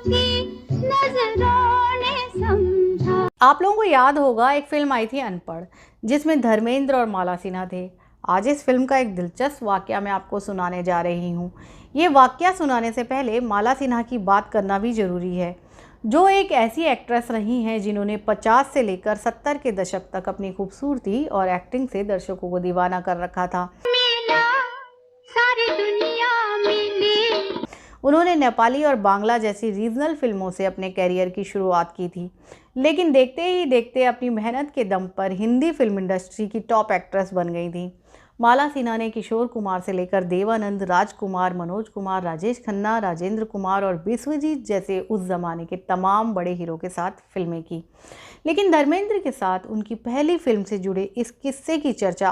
की नजरों ने समझा। आप लोगों को याद होगा एक फिल्म आई थी अनपढ़, जिसमें धर्मेंद्र और माला सिन्हा थे। आज इस फिल्म का एक दिलचस्प वाकया मैं आपको सुनाने जा रही हूँ। ये वाकया सुनाने से पहले माला सिन्हा की बात करना भी ज़रूरी है, जो एक ऐसी एक्ट्रेस रही हैं जिन्होंने 50 से लेकर 70 के दशक तक अपनी खूबसूरती और एक्टिंग से दर्शकों को दीवाना कर रखा था। मिला सारी दुनिया मिली। उन्होंने नेपाली और बांग्ला जैसी रीजनल फिल्मों से अपने कैरियर की शुरुआत की थी, लेकिन देखते ही देखते अपनी मेहनत के दम पर हिंदी फिल्म इंडस्ट्री की टॉप एक्ट्रेस बन गई थी। माला सिन्हा ने किशोर कुमार से लेकर देवानंद, राजकुमार, मनोज कुमार, राजेश खन्ना, राजेंद्र कुमार और बिस्वजीत जैसे उस जमाने के तमाम बड़े हीरो के साथ फिल्में की। लेकिन धर्मेंद्र के साथ उनकी पहली फिल्म से जुड़े इस किस्से की चर्चा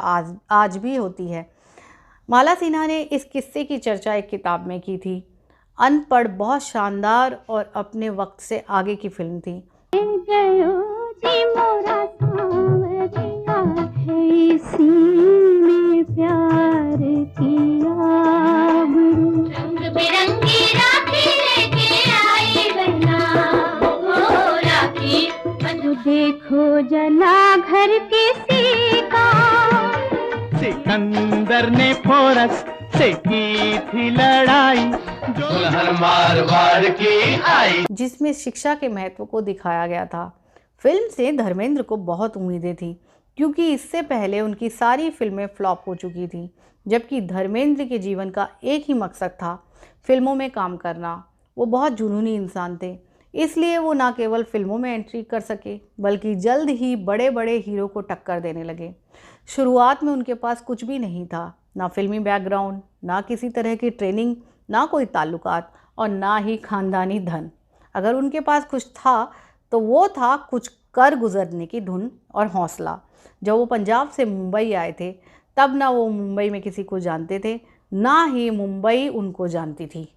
आज भी होती है। माला सिन्हा ने इस किस्से की चर्चा एक किताब में की थी। अनपढ़ बहुत शानदार और अपने वक्त से आगे की फिल्म थी। गयो जी मोरा सांवरिया है, इसी में प्यार किया। रंग बिरंगी राखी लेके आई बहना, ओ राखी जो देखो जला घर किसी का। सिकंदर ने फोरस से की थी लड़ाई, दुल्हन मारवाड़ की आई, जिसमें शिक्षा के महत्व को दिखाया गया था। फिल्म से धर्मेंद्र को बहुत उम्मीदें थी, क्योंकि इससे पहले उनकी सारी फिल्में फ्लॉप हो चुकी थी, जबकि धर्मेंद्र के जीवन का एक ही मकसद था, फिल्मों में काम करना। वो बहुत जुनूनी इंसान थे, इसलिए वो ना केवल फिल्मों में एंट्री कर सके, बल्कि जल्द ही बड़े बड़े हीरो को टक्कर देने लगे। शुरुआत में उनके पास कुछ भी नहीं था, ना फिल्मी बैकग्राउंड, ना किसी तरह की ट्रेनिंग, ना कोई ताल्लुकात और ना ही खानदानी धन। अगर उनके पास कुछ था तो वो था कुछ कर गुजरने की धुन और हौसला। जब वो पंजाब से मुंबई आए थे, तब ना वो मुंबई में किसी को जानते थे, ना ही मुंबई उनको जानती थी।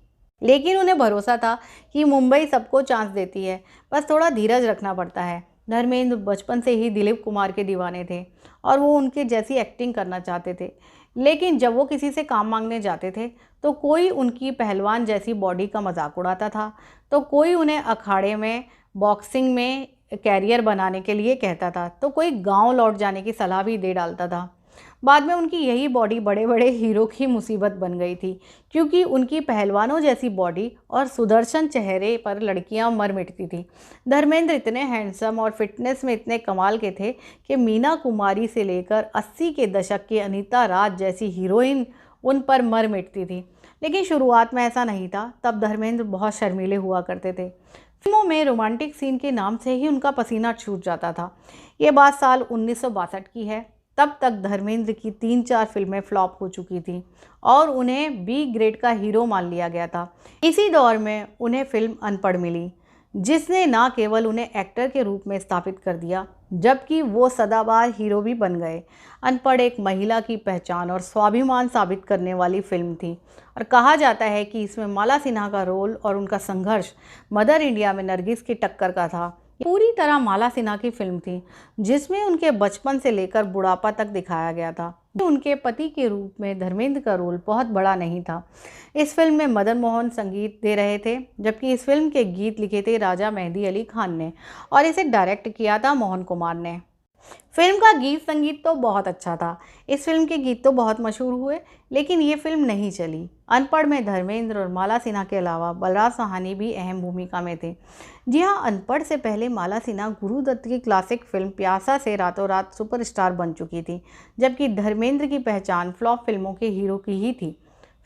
लेकिन उन्हें भरोसा था कि मुंबई सबको चांस देती है, बस थोड़ा धीरज रखना पड़ता है। धर्मेंद्र बचपन से ही दिलीप कुमार के दीवाने थे और वो उनके जैसी एक्टिंग करना चाहते थे। लेकिन जब वो किसी से काम मांगने जाते थे तो कोई उनकी पहलवान जैसी बॉडी का मजाक उड़ाता था, तो कोई उन्हें अखाड़े में बॉक्सिंग में कैरियर बनाने के लिए कहता था, तो कोई गांव लौट जाने की सलाह भी दे डालता था। बाद में उनकी यही बॉडी बड़े बड़े हीरो की मुसीबत बन गई थी, क्योंकि उनकी पहलवानों जैसी बॉडी और सुदर्शन चेहरे पर लड़कियां मर मिटती थी। धर्मेंद्र इतने हैंडसम और फिटनेस में इतने कमाल के थे कि मीना कुमारी से लेकर 80 के दशक की अनीता राज जैसी हीरोइन उन पर मर मिटती थी। लेकिन शुरुआत में ऐसा नहीं था। तब धर्मेंद्र बहुत शर्मीले हुआ करते थे। फिल्मों में रोमांटिक सीन के नाम से ही उनका पसीना छूट जाता था। ये बात साल 1962 की है। तब तक धर्मेंद्र की 3-4 फिल्में फ्लॉप हो चुकी थी और उन्हें बी ग्रेड का हीरो मान लिया गया था। इसी दौर में उन्हें फिल्म अनपढ़ मिली, जिसने ना केवल उन्हें एक्टर के रूप में स्थापित कर दिया, जबकि वो सदाबहार हीरो भी बन गए। अनपढ़ एक महिला की पहचान और स्वाभिमान साबित करने वाली फिल्म थी और कहा जाता है कि इसमें माला सिन्हा का रोल और उनका संघर्ष मदर इंडिया में नरगिस की टक्कर का था। पूरी तरह माला सिन्हा की फिल्म थी, जिसमें उनके बचपन से लेकर बुढ़ापा तक दिखाया गया था। उनके पति के रूप में धर्मेंद्र का रोल बहुत बड़ा नहीं था। इस फिल्म में मदन मोहन संगीत दे रहे थे, जबकि इस फिल्म के गीत लिखे थे राजा मेहदी अली खान ने और इसे डायरेक्ट किया था मोहन कुमार ने। फिल्म का गीत संगीत तो बहुत अच्छा था। इस फिल्म के गीत तो बहुत मशहूर हुए, लेकिन ये फिल्म नहीं चली। अनपढ़ में धर्मेंद्र और माला सिन्हा के अलावा बलराज साहनी भी अहम भूमिका में थे। जी हाँ, अनपढ़ से पहले माला सिन्हा गुरुदत्त की क्लासिक फिल्म प्यासा से रातों रात सुपरस्टार बन चुकी थी, जबकि धर्मेंद्र की पहचान फ्लॉप फिल्मों के हीरो की ही थी।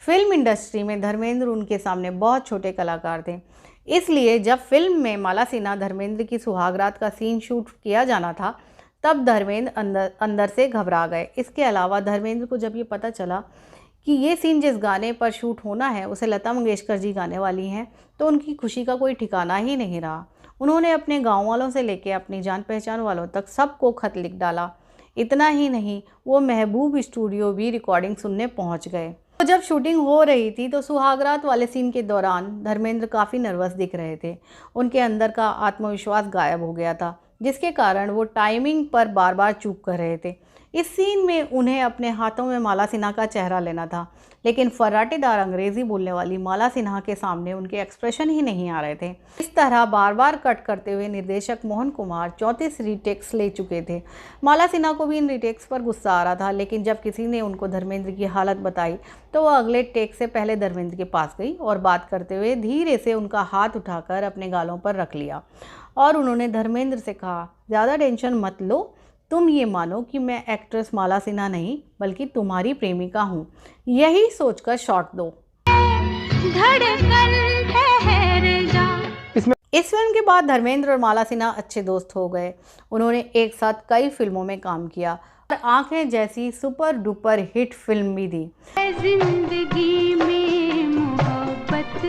फिल्म इंडस्ट्री में धर्मेंद्र उनके सामने बहुत छोटे कलाकार थे, इसलिए जब फिल्म में माला सिन्हा धर्मेंद्र की सुहागरात का सीन शूट किया जाना था, तब धर्मेंद्र अंदर से घबरा गए। इसके अलावा धर्मेंद्र को जब ये पता चला कि ये सीन जिस गाने पर शूट होना है उसे लता मंगेशकर जी गाने वाली हैं, तो उनकी खुशी का कोई ठिकाना ही नहीं रहा। उन्होंने अपने गांव वालों से लेकर अपनी जान पहचान वालों तक सबको खत लिख डाला। इतना ही नहीं, वो महबूब स्टूडियो भी रिकॉर्डिंग सुनने पहुंच गए। तो जब शूटिंग हो रही थी तो सुहागरात वाले सीन के दौरान धर्मेंद्र काफ़ी नर्वस दिख रहे थे। उनके अंदर का आत्मविश्वास गायब हो गया था, जिसके कारण वो टाइमिंग पर बार बार चूक कर रहे थे। इस सीन में उन्हें अपने हाथों में माला सिन्हा का चेहरा लेना था, लेकिन फर्राटेदार अंग्रेजी बोलने वाली माला सिन्हा के सामने उनके एक्सप्रेशन ही नहीं आ रहे थे। इस तरह बार बार कट करते हुए निर्देशक मोहन कुमार 34 रीटेक्स ले चुके थे। माला सिन्हा को भी इन रीटेक्स पर गुस्सा आ रहा था, लेकिन जब किसी ने उनको धर्मेंद्र की हालत बताई तो वह अगले टेक से पहले धर्मेंद्र के पास गई और बात करते हुए धीरे से उनका हाथ उठाकर अपने गालों पर रख लिया और उन्होंने धर्मेंद्र से कहा, ज़्यादा टेंशन मत लो, तुम ये मानो कि मैं एक्ट्रेस माला सिन्हा नहीं बल्कि तुम्हारी प्रेमिका हूँ, यही सोचकर शॉट दो। इस फिल्म के बाद धर्मेंद्र और माला सिन्हा अच्छे दोस्त हो गए। उन्होंने एक साथ कई फिल्मों में काम किया और आंखें जैसी सुपर डुपर हिट फिल्म भी दी। जिंदगी में मोहब्बत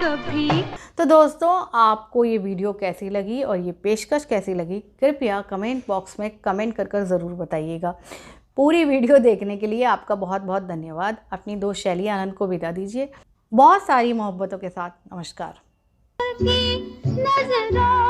कभी। तो दोस्तों, आपको ये वीडियो कैसी लगी और ये पेशकश कैसी लगी, कृपया कमेंट बॉक्स में कमेंट कर ज़रूर बताइएगा। पूरी वीडियो देखने के लिए आपका बहुत बहुत धन्यवाद। अपनी दोस्त शैली आनंद को विदा दीजिए बहुत सारी मोहब्बतों के साथ। नमस्कार। नजरों